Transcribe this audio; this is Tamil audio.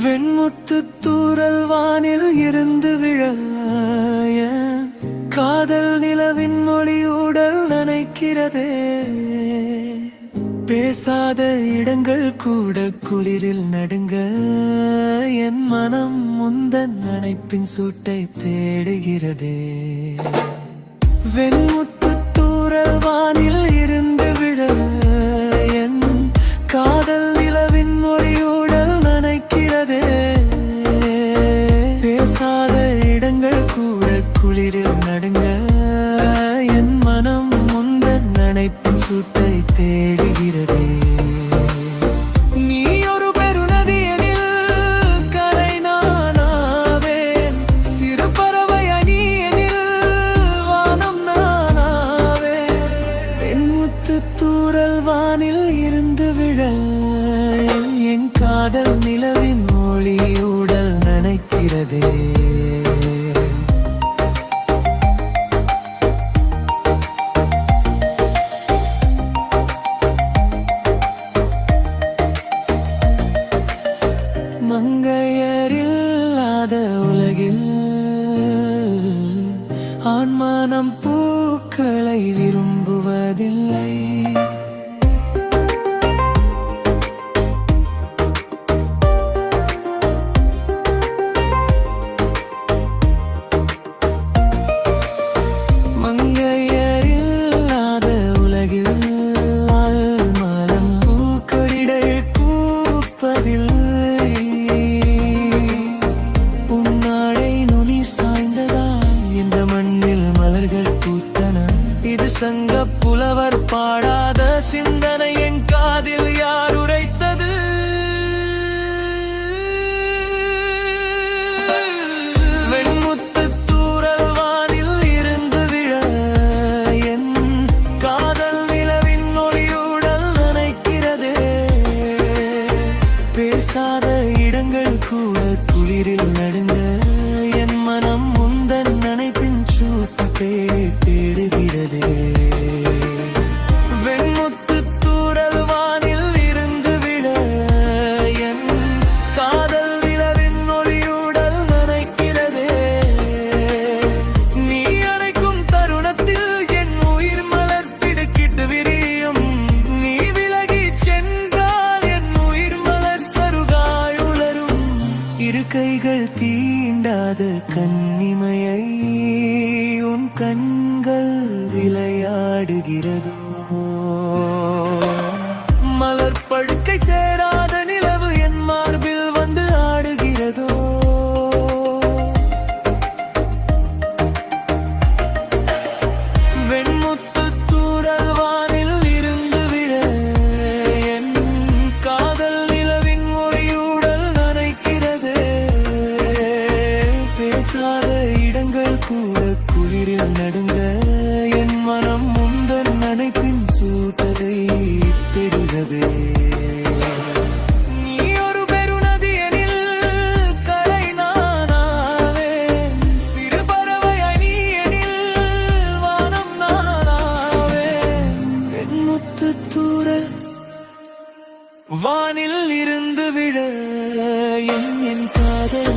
வெண்முத்து தூறல் வானில் இருந்து விழ காதல் நிலவின் மொழியூடல் நனைக்கிறதே. பேசாத இடங்கள் கூட குளிரில் நடுங்க என் மனம் முந்தன் நனைப்பின் சூட்டை தேடுகிறதே. வெண்முத்து தூறல் வானில் இருந்து விழ என் காதல் நிலவின் மொழியூடல் நனைக்கிறதே. பேசாத இடங்கள் கூட குளிரில் நடுங்க என் மனம் முந்தன் நனைப்பின் சூட்டை தேடுகிறதே. நீ ஒரு பெருநதியனில் கரை நானாவேன், சிறு பறவை அணியனில் வானம் நானாவேன். வெண்முத்து தூறல் வானில் இருந்து விழ என் காதல் நிலவின் மொழியூடல் நனைக்கிறதே. மங்கையரில்லாத உலகில் ஆண்மனம் பூக்களை விரும்புவதில்லை. மங்கையரில்லாத உலகில் ஆண்மனம் பூக்கொடிகள் பூப்பதில்லை. இது சங்க புலவர் பாடாத சிந்தனை என் காதில் யார் உரைத்தது? வெண்முத்து தூறல் வானில் இருந்து விழ என் காதல் நிலவின் ஒளியுடல் நனைக்கிறதே. பேசாத இடங்கள் கூட குளிரில் நடுங்க என் மனம் முந்தன் நனைப்பின் சூட்டத்தை தேடுகிறதே. வெண்முத்து தூறல் வானில் இருந்து விழ என் காதல் நிலவின் ஒளியுடல் நனைக்கிறதே. நீ அணைக்கும் தருணத்தில் என் உயிர் மலர் பிடுக்கிட்டு விரியும். நீ விலகி சென்றால் என் உயிர் மலர் சருகாய் உலரும். இரு கைகள் தீண்டாத கன்னிமையை உன் கண்கள் விளையாடுகிறதோ? மலர் படுக்கை சேராத நிலவு என் மார்பில் வந்து ஆடுகிறதோ? வெண்முத்து தூறல் வானில் இருந்து விழ என் காதல் நிலவின் ஒளியூடல் நனைக்கிறதே. பேசாத இடங்கள் கூட குளிரில் நடுங்க என் மனம் முந்தன் நனைப்பின் சூட்டதை பெறுகிறதே. நீ ஒரு பெருநதியனில் கரை நானாவேன், சிறு பறவை அணியனில் வானம் நானாவேன். வெண்முத்து தூறல் வானில் இருந்து விழ என் காதல்